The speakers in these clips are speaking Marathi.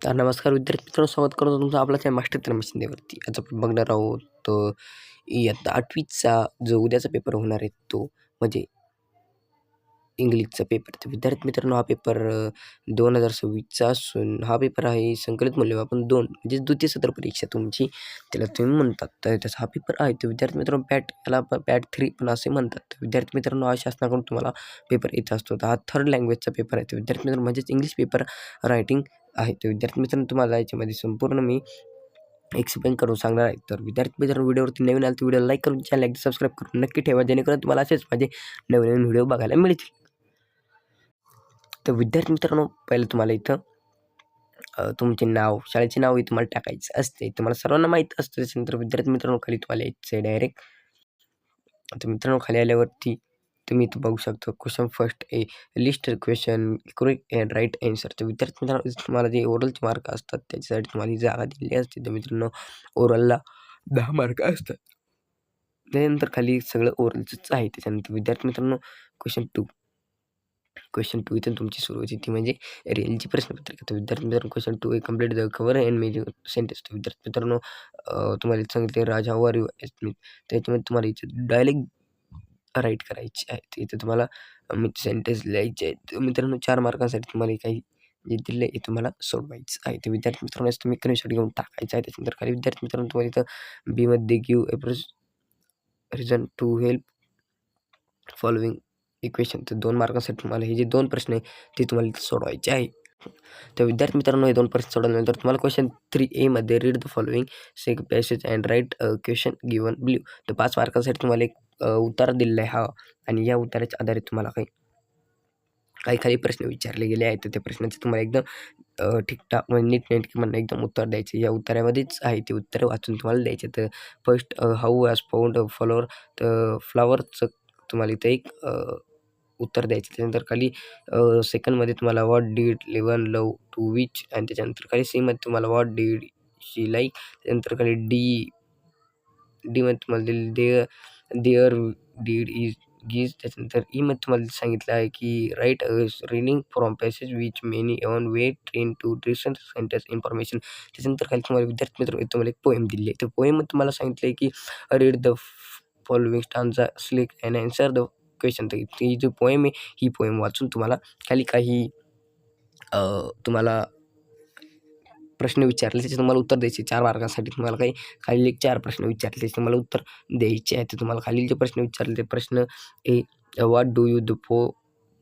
तर नमस्कार विद्यार्थी मित्रांनो, स्वागत करतो तुमचं आपल्या मास्टर तर मशिनीवरती. आज आपण बघणार आहोत इयत्ता 8वीचा जो उद्याचा पेपर होणार आहे तो म्हणजे इंग्लिशचा पेपर. तर विद्यार्थी मित्रांनो, हा पेपर 2026चा असून हा पेपर आहे संकलित मूल्यमापन 2 म्हणजे द्वितीय सत्र परीक्षा तुमची त्याला तुम्ही म्हणतात. तर त्याचा हा पेपर आहे. तर विद्यार्थी मित्रांनो, याला पॅट 3 पण असे म्हणतात. तर विद्यार्थी मित्रांनो, हा शासनाकडून तुम्हाला पेपर येत असतो. तर हा थर्ड लँग्वेजचा पेपर आहे. तर विद्यार्थी मित्रांनो, म्हणजेच इंग्लिश पेपर रायटिंग आहे. तर विद्यार्थी मित्रांनो, तुम्हाला याच्यामध्ये संपूर्ण मी एक्सप्लेन करून सांगणार आहे. तर विद्यार्थी मित्रांनो, व्हिडिओवरती नवीन आले तर व्हिडिओ लाईक करून चॅनल एकदा सबस्क्राईब करून नक्की ठेवा, जेणेकरून तुम्हाला असेच माझे नवीन व्हिडिओ बघायला मिळतील. तर विद्यार्थी मित्रांनो, पहिलं तुम्हाला इथं तुमचे नाव, शाळेचे नाव हे तुम्हाला टाकायचं असते. तुम्हाला सर्वांना माहीत असतं. त्याच्यानंतर विद्यार्थी मित्रांनो, खाली तुम्हाला यायचं आहे डायरेक्ट. आता मित्रांनो, खाली आल्यावरती तुम्ही इथं बघू शकता question first a list question correct and write answer. तर विद्यार्थी मित्रांनो, तुम्हाला जे ओरलचे मार्क असतात त्याच्यासाठी तुम्हाला ही जागा दिलेली असते. तर मित्रांनो, ओरलला 10 मार्क असतात. त्यानंतर खाली सगळं ओरलचंच आहे. त्याच्यानंतर विद्यार्थी मित्रांनो, क्वेश्चन 2 इथून तुमची सुरू होती ती म्हणजे रेलची प्रश्नपत्रिका. तर विद्यार्थी मित्रांनो, question 2 complete the cover and major sentence. तर विद्यार्थी मित्रांनो, तुम्हाला इथं सांगितले राज हाऊ आर यू त्याच्यामध्ये तुम्हाला इथे डायलेक्ट राईट करायची आहे. तर इथे तुम्हाला सेंटेन्स लिहायचे आहेत. तर मित्रांनो, 4 मार्कांसाठी तुम्हाला काही जे दिले हे तुम्हाला सोडवायचं आहे. तर विद्यार्थी मित्रांनो, तुम्ही स्क्रीनशॉट घेऊन टाकायचं आहे. त्याच्यानंतर खाली विद्यार्थी मित्रांनो, तुम्हाला इथं बीमध्ये give a reason to help following equation. तर 2 मार्कांसाठी तुम्हाला हे जे 2 प्रश्न आहे ते तुम्हाला इथे सोडवायचे आहे. तर विद्यार्थी मित्रांनो, हे 2 प्रश्न सोडवल्यानंतर तुम्हाला क्वेश्चन 3 मध्ये read the following sec passage and write question given below. तर 5 मार्कांसाठी तुम्हाला एक उत्तर दिलेला आहे हा, आणि या उत्तराच्या आधारे तुम्हाला काही प्रश्न विचारले गेले आहेत. तर त्या प्रश्नाचे तुम्हाला एकदम ठीकठाक म्हणजे नीटनेटके म्हणणं एकदम उत्तर द्यायचे. या उत्तरामध्येच आहे ते उत्तर वाचून तुम्हाला द्यायचे. तर first how was found flower. तर फ्लॉवरचं तुम्हाला इथं एक उत्तर द्यायचं. त्याच्यानंतर खाली सेकंडमध्ये तुम्हाला what did liven love to which, आणि त्याच्यानंतर खाली सीमध्ये तुम्हाला व्हॉट डिड शी लाईक. त्याच्यानंतर खाली मध्ये तुम्हाला दिलेली देअर डीड इज गीज. त्याच्यानंतर ईमध्ये तुम्हाला सांगितलं आहे की write reading from passage which many on way train to recent sentence information. त्याच्यानंतर खाली तुम्हाला विद्यार्थी मित्र तुम्हाला एक पोएम दिली आहे. तर पोएममध्ये तुम्हाला सांगितलं आहे की read the following stanza slick and answer the question. तर ही जी पोएम आहे ही पोएम वाचून तुम्हाला खाली काही तुम्हाला प्रश्न विचारले त्याचे तुम्हाला उत्तर द्यायचे. 4 मार्कांसाठी तुम्हाला खालील एक 4 प्रश्न विचारले त्याचे तुम्हाला उत्तर द्यायचे आहे. तर तुम्हाला खालील जे प्रश्न विचारले ते प्रश्न हे what do you the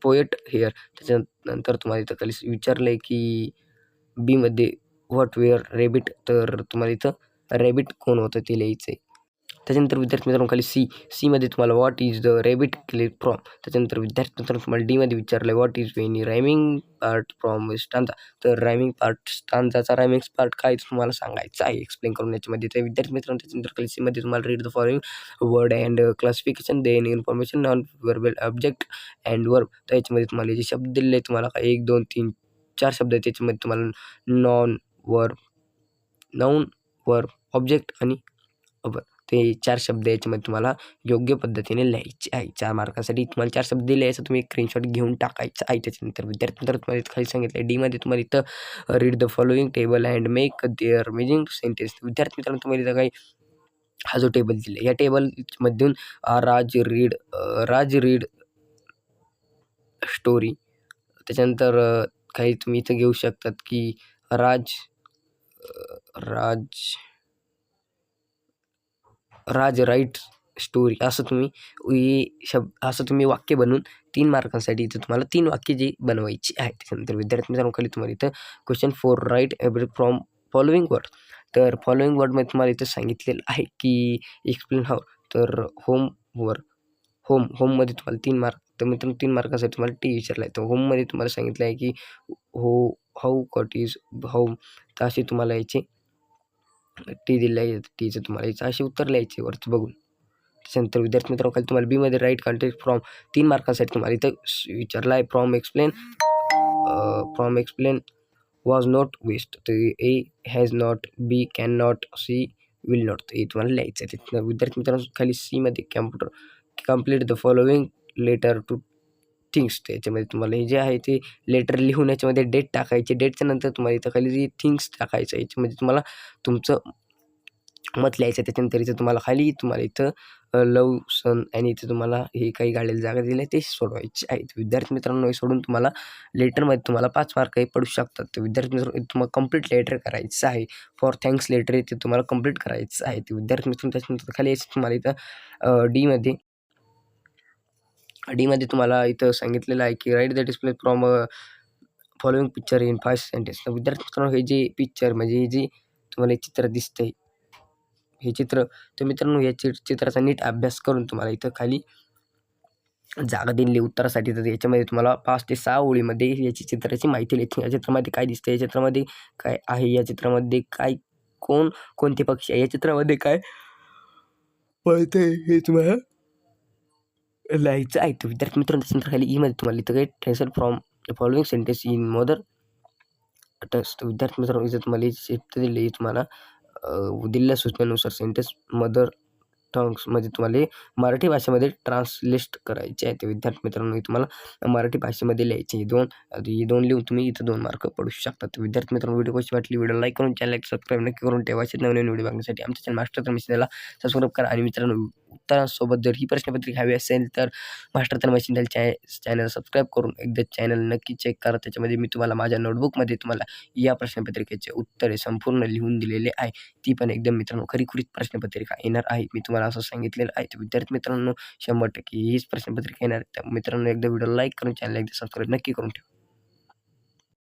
poet here. त्याच्यानंतर तुम्हाला इथं खाली विचारलं आहे की बीमध्ये व्हॉट वेअर रॅबिट. तर तुम्हाला इथं रॅबिट कोण होतं ते लिहायचं आहे. त्याच्यानंतर विद्यार्थी मित्रांनो, खाली सीमध्ये तुम्हाला what is the rabbit click from. त्याच्यानंतर विद्यार्थी मित्रांनो, तुम्हाला डीमध्ये विचारलं what is any rhyming part from stanza. तर रायमिंग पार्ट स्टांजाचा रायमिंग पार्ट काय ते तुम्हाला सांगायचं आहे एक्सप्लेन करून याच्यामध्ये. तर विद्यार्थी मित्रांनो, त्याच्यानंतर खाली सीमध्ये तुम्हाला read the following word and classification then information non verbal object and verb. तर याच्यामध्ये तुम्हाला जे शब्द दिले तुम्हाला 1, 2, 3, 4 शब्द आहेत. त्याच्यामध्ये तुम्हाला नाऊन, वर्ब, ऑब्जेक्ट आणि वर्ब ते 4 शब्द याच्यामध्ये तुम्हाला योग्य पद्धतीने लिहायचे आहे. 4 मार्कासाठी तुम्हाला 4 शब्द दिले याचं तुम्ही स्क्रीनशॉट घेऊन टाकायचं आहे. त्याच्यानंतर विद्यार्थी मित्रांनो, तुम्हाला इथं खाली सांगितलं डीमध्ये तुम्हाला इथं read the following table and make their meaning sentence. विद्यार्थी मित्रांनो, तुम्हाला इथं हा जो टेबल दिला या टेबलमधून राज रीड स्टोरी. त्याच्यानंतर काही तुम्ही इथं घेऊ शकतात की राज राज राज राईट स्टोरी असं तुम्ही वाक्य बनवून 3 मार्कांसाठी इथं तुम्हाला 3 वाक्य जी बनवायची आहेत. त्याच्यानंतर विद्यार्थी मित्रांनो, खाली तुम्हाला इथं question 4 write every from following word. तर फॉलोइंग वर्डमध्ये तुम्हाला इथं सांगितलेलं आहे की एक्सप्लेन हाऊ. तर होममध्ये तुम्हाला 3 मार्क. तर मित्रांनो, 3 मार्कासाठी तुम्हाला टी विचारला आहे. तर होममध्ये तुम्हाला सांगितलं आहे की हाऊ व्हॉट इज होम. तर असे तुम्हाला याचे टी दिलं आहे. टीचं तुम्हाला याचं असे उत्तर लिहायचे वरती बघून. त्याच्यानंतर विद्यार्थी मित्रांनो, खाली तुम्हाला बीमध्ये राईट कॉन्टेक्स्ट फ्रॉम 3 मार्कांसाठी तुम्हाला इथं विचारला आहे from explain was not waste. तर A has not, B can not, C will not. हे तुम्हाला लिहायचं आहे. तिथनं विद्यार्थी मित्रांनो, खाली सीमध्ये complete the following letter to things त्याच्यामध्ये तुम्हाला हे जे आहे ते लेटर लिहून याच्यामध्ये डेट टाकायची. डेटच्या नंतर तुम्हाला इथं खाली जी थिंग्स टाकायचं याच्यामध्ये तुम्हाला तुमचं मत लिहायचं. त्याच्यानंतर इथं तुम्हाला खाली तुम्हाला इथं लव सन आणि इथे तुम्हाला हे काही गाळलेली जागा दिली आहे ते सोडवायचे आहेत. विद्यार्थी मित्रांनो हे सोडून तुम्हाला लेटरमध्ये तुम्हाला 5 मार्क हे पडू शकतात. तर विद्यार्थी मित्रांनो तुम्हाला कंप्लीट लेटर करायचं आहे. फॉर थँक्स लेटर ते तुम्हाला कंप्लीट करायचं आहे. ते विद्यार्थी मित्रांनो त्याच्यानंतर खाली यायचं तुम्हाला इथं डीमध्ये तुम्हाला इथं सांगितलेलं आहे की write the display from following picture in 5 sentence. तर विद्यार्थी मित्रांनो हे जे पिक्चर म्हणजे हे जे तुम्हाला चित्र दिसतंय हे चित्र, तर मित्रांनो या चित्राचा नीट अभ्यास करून तुम्हाला इथं खाली जागा दिली उत्तरासाठी. तर याच्यामध्ये तुम्हाला 5 ते 6 ओळीमध्ये याची चित्राची माहिती लिहायची. या चित्रामध्ये काय दिसतंय, या चित्रामध्ये काय आहे, या चित्रामध्ये काय कोणते पक्षी आहे, या चित्रामध्ये काय पळतंय हे तुम्हाला लिहायचं आहे. तर विद्यार्थी मित्रांनो त्याच्यानंतर खाली ईमध्ये तुम्हाला इथं काही translate from the following sentence in mother tongues. तर विद्यार्थी मित्रांनो इथं तुम्हाला शब्द दिले तुम्हाला दिलेल्या सूचनेनुसार सेंटेन्स मदर टंग्समध्ये तुम्हाला हे मराठी भाषेमध्ये ट्रान्सलेट करायचे आहे. ते विद्यार्थी मित्रांनो हे तुम्हाला मराठी भाषेमध्ये लिहायचे. हे दोन लिहून तुम्ही इथं 2 मार्क पडू शकतात. तर विद्यार्थी मित्रांनो व्हिडिओ कशी वाटली, व्हिडिओ लाईक करून चॅनल सबस्क्राईब नक्की करून ठेवा. असेच नवीन व्हिडिओ बघण्यासाठी आमच्या चॅनल मास्टर तर मशीनला सबस्क्राईब करा. आणि मित्रांनो उत्तरांसोबत जर ही प्रश्नपत्रिका हवी असेल तर मास्टर तर मशीन चॅनल सबस्क्राईब करून एकदा चॅनल नक्की चेक करा. त्याच्यामध्ये मी तुम्हाला माझ्या नोटबुकमध्ये तुम्हाला या प्रश्नपत्रिकेचे उत्तरे संपूर्ण लिहून दिलेले आहे. ती पण एकदम मित्रांनो खरीखुरीत प्रश्नपत्रिका येणार आहे. मी तुम्हाला असं सांगितलेलं आहे. तर विद्यार्थी मित्रांनो 100% हीच प्रश्नपत्रिका येणार आहे. तर मित्रांनो एकदा व्हिडिओ लाईक करून चॅनल एकदा सबस्क्राईब नक्की करून ठेवा.